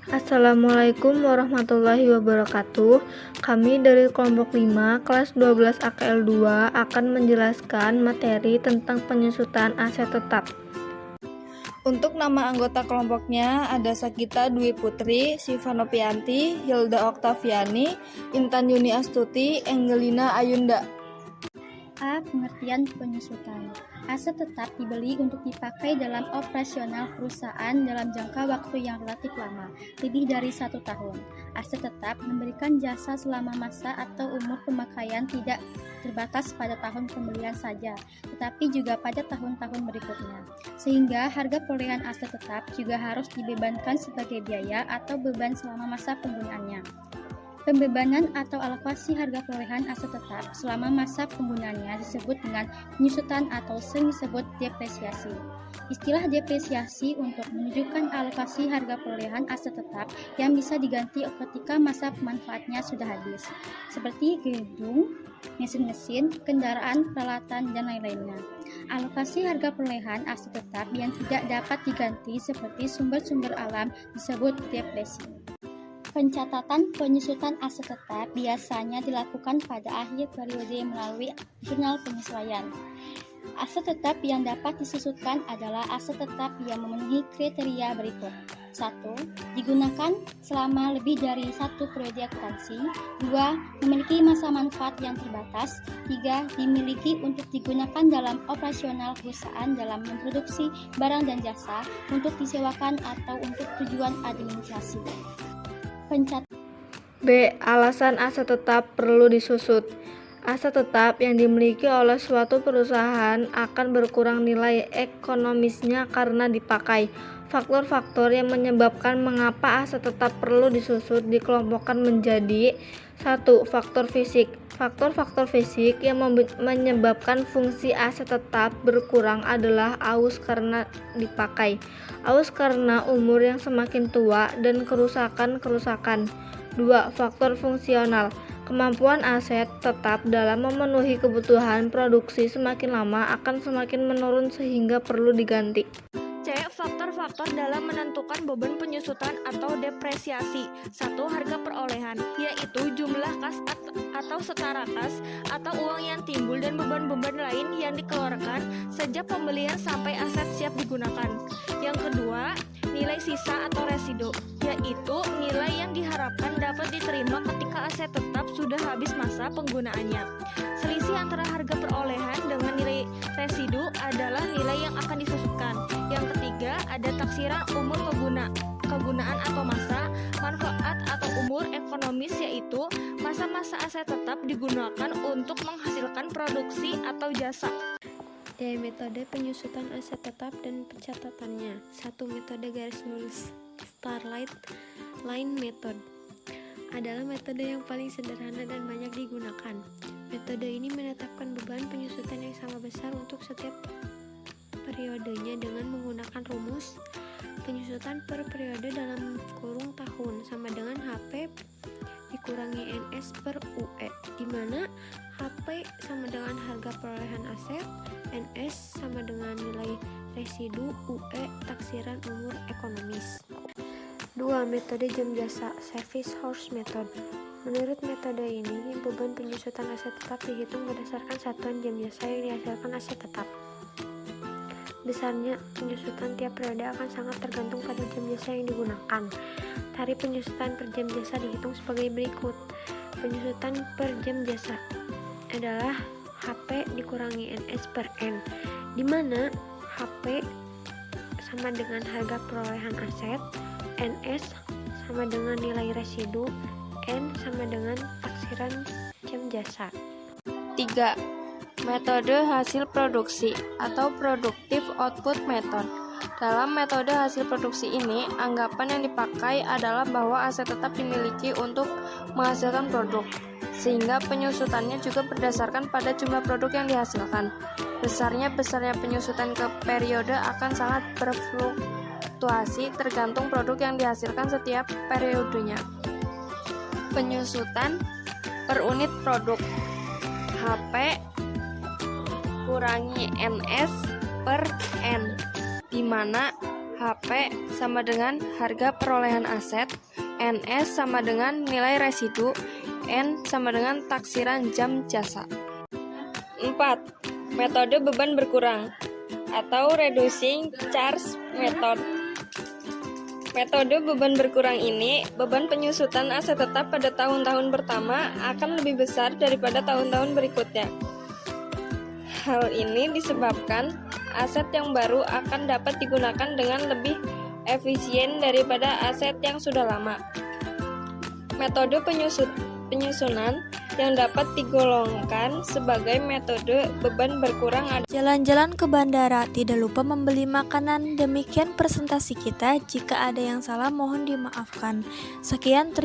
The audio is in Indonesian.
Assalamualaikum warahmatullahi wabarakatuh. Kami dari kelompok 5 kelas 12 AKL 2 akan menjelaskan materi tentang penyusutan aset tetap. Untuk nama anggota kelompoknya ada Sakita Dwi Putri, Siva Nopianti, Hilda Oktaviani, Intan Yuni Astuti, Angelina Ayunda. A. Pengertian penyusutan. Aset tetap dibeli untuk dipakai dalam operasional perusahaan dalam jangka waktu yang relatif lama, lebih dari 1 tahun. Aset tetap memberikan jasa selama masa atau umur pemakaian tidak terbatas pada tahun pembelian saja, tetapi juga pada tahun-tahun berikutnya. Sehingga harga perolehan aset tetap juga harus dibebankan sebagai biaya atau beban selama masa penggunaannya. Pembebanan atau alokasi harga perolehan aset tetap selama masa penggunaannya disebut dengan penyusutan atau sering disebut depresiasi. Istilah depresiasi untuk menunjukkan alokasi harga perolehan aset tetap yang bisa diganti ketika masa pemanfaatnya sudah habis, seperti gedung, mesin-mesin, kendaraan, peralatan, dan lain-lainnya. Alokasi harga perolehan aset tetap yang tidak dapat diganti seperti sumber-sumber alam disebut depresi. Pencatatan penyusutan aset tetap biasanya dilakukan pada akhir periode melalui jurnal penyesuaian. Aset tetap yang dapat disusutkan adalah aset tetap yang memenuhi kriteria berikut. 1. Digunakan selama lebih dari 1 periode akuntansi. 2. Memiliki masa manfaat yang terbatas. 3. Dimiliki untuk digunakan dalam operasional perusahaan dalam memproduksi barang dan jasa, untuk disewakan atau untuk tujuan administrasi. B. Alasan aset tetap perlu disusut. Aset tetap yang dimiliki oleh suatu perusahaan akan berkurang nilai ekonomisnya karena dipakai. Faktor-faktor yang menyebabkan mengapa aset tetap perlu disusut dikelompokkan menjadi 1. Faktor fisik. Faktor-faktor fisik yang menyebabkan fungsi aset tetap berkurang adalah aus karena dipakai, aus karena umur yang semakin tua, dan kerusakan-kerusakan. 2. Faktor fungsional. Kemampuan aset tetap dalam memenuhi kebutuhan produksi semakin lama akan semakin menurun sehingga perlu diganti. C. Faktor-faktor dalam menentukan beban penyusutan atau depresiasi. 1. Harga perolehan, yaitu jumlah kas atau setara kas atau uang yang timbul dan beban-beban lain yang dikeluarkan sejak pembelian sampai aset siap digunakan. Yang kedua, nilai sisa atau residu, yaitu nilai yang diharapkan dapat diterima ketika aset tetap sudah habis masa penggunaannya. Selisih antara harga perolehan dengan nilai residu adalah nilai yang akan disusutkan. Yang ketiga, ada taksiran umur kegunaan atau masa manfaat atau umur ekonomis, yaitu masa-masa aset tetap digunakan untuk menghasilkan produksi atau jasa. D. Metode penyusutan aset tetap dan pencatatannya. 1. Metode garis lurus. Starlight Line Method adalah metode yang paling sederhana dan banyak digunakan. Metode ini menetapkan beban penyusutan yang sama besar untuk setiap periodenya dengan menggunakan rumus penyusutan per periode dalam kurung tahun sama dengan HP dikurangi NS per UE, di mana HP sama dengan harga perolehan aset, NS sama dengan nilai residu, UE taksiran umur ekonomis. 2. Metode jam jasa, Service Hours Method. Menurut metode ini, beban penyusutan aset tetap dihitung berdasarkan satuan jam jasa yang dihasilkan aset tetap. Besarnya penyusutan tiap periode akan sangat tergantung pada jam jasa yang digunakan. Tarif penyusutan per jam jasa dihitung sebagai berikut. Penyusutan per jam jasa adalah HP dikurangi NS per N, di mana HP sama dengan harga perolehan aset, NS sama dengan nilai residu, N sama dengan taksiran jam jasa. 3. Metode hasil produksi atau Productive Output Method. Dalam metode hasil produksi ini, anggapan yang dipakai adalah bahwa aset tetap dimiliki untuk menghasilkan produk, sehingga penyusutannya juga berdasarkan pada jumlah produk yang dihasilkan. Besarnya penyusutan ke periode akan sangat berfluktuasi tergantung produk yang dihasilkan setiap periodenya. Penyusutan per unit produk, HP kurangi NS per N, di mana HP sama dengan harga perolehan aset, NS sama dengan nilai residu, N sama dengan taksiran jam jasa. 4. Metode beban berkurang atau reducing charge method. Metode beban berkurang ini, beban penyusutan aset tetap pada tahun-tahun pertama akan lebih besar daripada tahun-tahun berikutnya. Hal ini disebabkan aset yang baru akan dapat digunakan dengan lebih efisien daripada aset yang sudah lama. Metode penyusunan yang dapat digolongkan sebagai metode beban berkurang adalah jalan-jalan ke bandara, tidak lupa membeli makanan. Demikian presentasi kita. Jika ada yang salah mohon dimaafkan. Sekian, terima